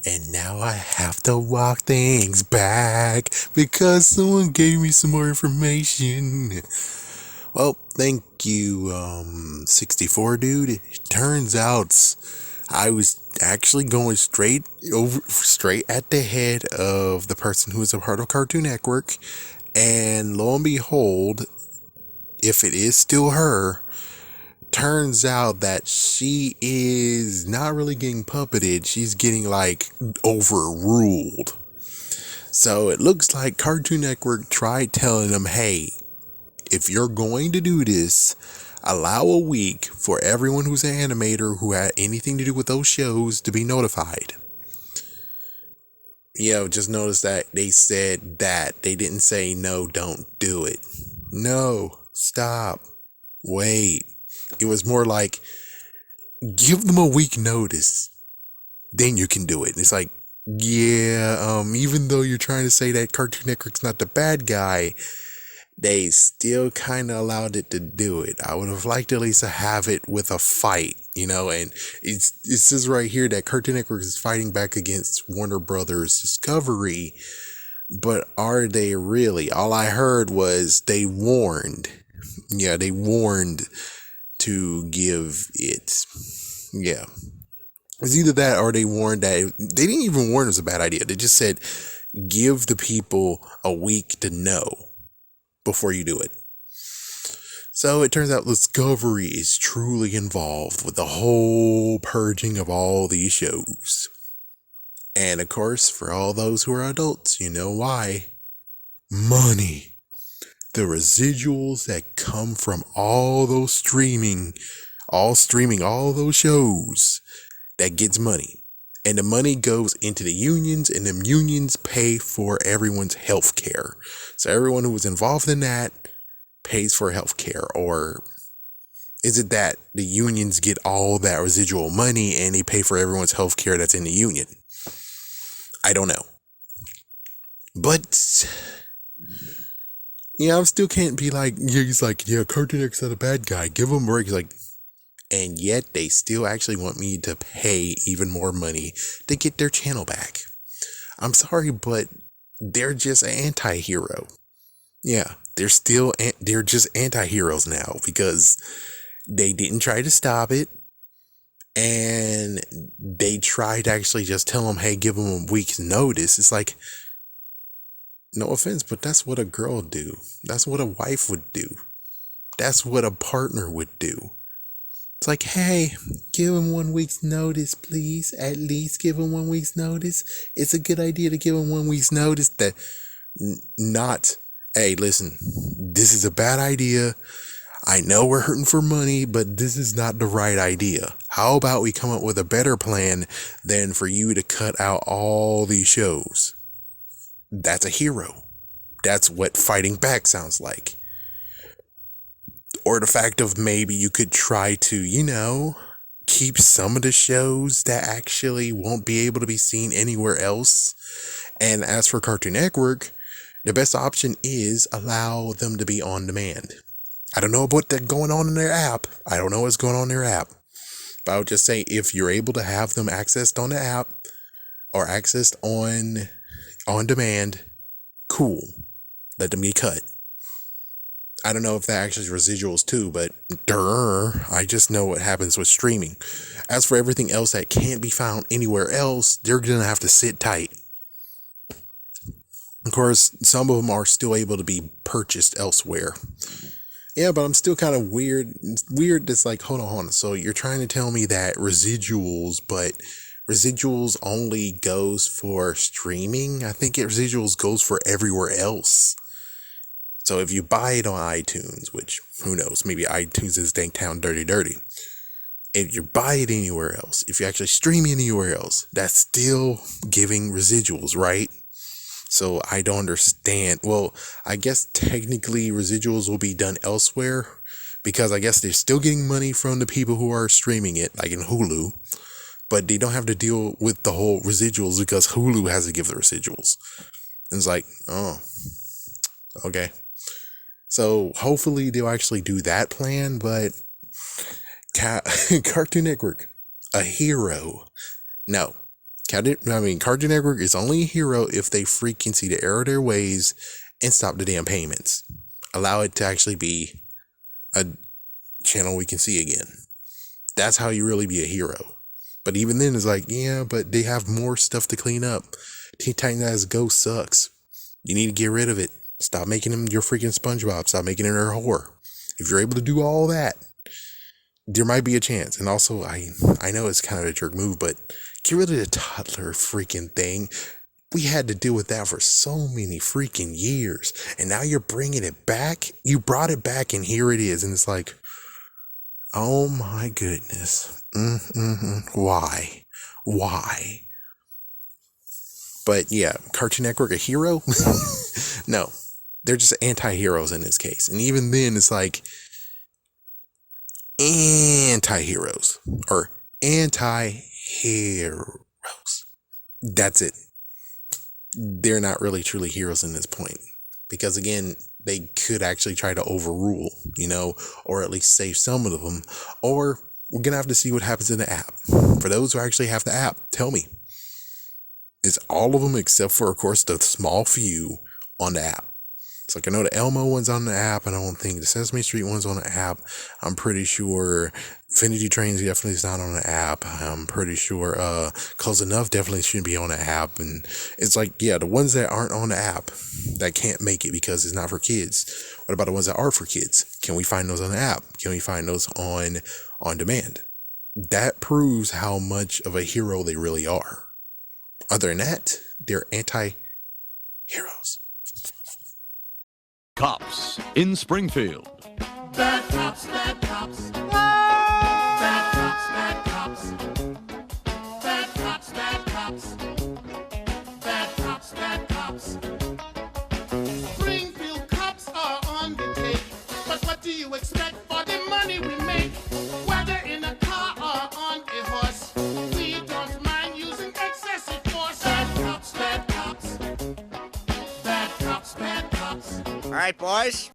And now I have to walk things back because someone gave me some more information. Well, thank you, 64 dude. It turns out I was actually going straight at the head of the person who is a part of Cartoon Network. And lo and behold, if it is still her, turns out that she is not really getting puppeted. She's getting like overruled. So it looks like Cartoon Network tried telling them, hey, if you're going to do this, allow a week for everyone who's an animator who had anything to do with those shows to be notified. Just notice that they said that. They didn't say, no, don't do it. No, stop. Wait. It was more like, give them a week notice. Then you can do it. And it's like, even though you're trying to say that Cartoon Network's not the bad guy, they still kind of allowed it to do it. I would have liked at least to have it with a fight, and it says right here that Cartoon Network is fighting back against Warner Brothers Discovery, but are they really? All I heard was they warned. Yeah, they warned to give it. Yeah. It's either that or they warned that they didn't even warn it was a bad idea. They just said, give the people a week to know before you do it. So it turns out Discovery is truly involved with the whole purging of all these shows. And of course, for all those who are adults, you know why. Money. The residuals that come from all those streaming all those shows, that gets money. And the money goes into the unions, and them unions pay for everyone's health care. So everyone who was involved in that pays for health care. Or is it that the unions get all that residual money and they pay for everyone's health care that's in the union? I don't know. But I still can't be like, he's like, Cartoon Network's not a bad guy. Give him a break. He's like, and yet they still actually want me to pay even more money to get their channel back. I'm sorry, but they're just an anti-hero. Yeah, they're just anti-heroes now because they didn't try to stop it. And they tried to actually just tell them, hey, give them a week's notice. It's like, no offense, but that's what a girl would do. That's what a wife would do. That's what a partner would do. It's like, hey, give him 1 week's notice, please. At least give him 1 week's notice. It's a good idea to give him 1 week's notice. That not, hey, listen, this is a bad idea. I know we're hurting for money, but this is not the right idea. How about we come up with a better plan than for you to cut out all these shows? That's a hero. That's what fighting back sounds like. Or the fact of maybe you could try to, keep some of the shows that actually won't be able to be seen anywhere else. And as for Cartoon Network, the best option is allow them to be on demand. I don't know what's going on in their app. I don't know what's going on in their app. But I would just say if you're able to have them accessed on the app or accessed on demand, cool. Let them get cut. I don't know if that actually is residuals too, but I just know what happens with streaming. As for everything else that can't be found anywhere else, they're going to have to sit tight. Of course, some of them are still able to be purchased elsewhere. Yeah, but I'm still kind of weird. It's weird. That's like, hold on. So you're trying to tell me that but residuals only goes for streaming? I think residuals goes for everywhere else. So if you buy it on iTunes, which who knows, maybe iTunes is Danktown dirty. If you buy it anywhere else, if you actually stream it anywhere else, that's still giving residuals, right? So I don't understand. Well, I guess technically residuals will be done elsewhere because I guess they're still getting money from the people who are streaming it, like in Hulu, but they don't have to deal with the whole residuals because Hulu has to give the residuals. And it's like, oh, okay. So hopefully they'll actually do that plan, but Cartoon Network, a hero. No. Cartoon Network is only a hero if they freaking see the error of their ways and stop the damn payments. Allow it to actually be a channel we can see again. That's how you really be a hero. But even then, it's like, yeah, but they have more stuff to clean up. Teen Titans as Ghost sucks. You need to get rid of it. Stop making him your freaking SpongeBob. Stop making him her whore. If you're able to do all that, there might be a chance. And also, I know it's kind of a jerk move, but get rid of the toddler freaking thing. We had to deal with that for so many freaking years. And now you're bringing it back. You brought it back and here it is. And it's like, oh my goodness. Why? But yeah, Cartoon Network, a hero? No, they're just anti-heroes in this case. And even then, it's like anti-heroes or anti-heroes. That's it. They're not really truly heroes in this point. Because again, they could actually try to overrule, or at least save some of them. Or we're going to have to see what happens in the app. For those who actually have the app, tell me. It's all of them except for, of course, the small few on the app. It's like, I know the Elmo one's on the app. I don't think the Sesame Street one's on the app. I'm pretty sure Infinity Trains definitely is not on the app. I'm pretty sure Close Enough definitely shouldn't be on the app. And it's like, yeah, the ones that aren't on the app that can't make it because it's not for kids. What about the ones that are for kids? Can we find those on the app? Can we find those on demand? That proves how much of a hero they really are. Other than that, they're anti-heroes. Cops in Springfield. Bad cops, bad cops. Bad cops, bad cops. Bad cops, bad cops. Bad cops, bad cops. Springfield cops are on the take. But what do you expect for the money we make? Whether in a car or on a horse, we don't mind using excessive force. Bad cops, bad cops. Bad cops, bad cops. All right, boys.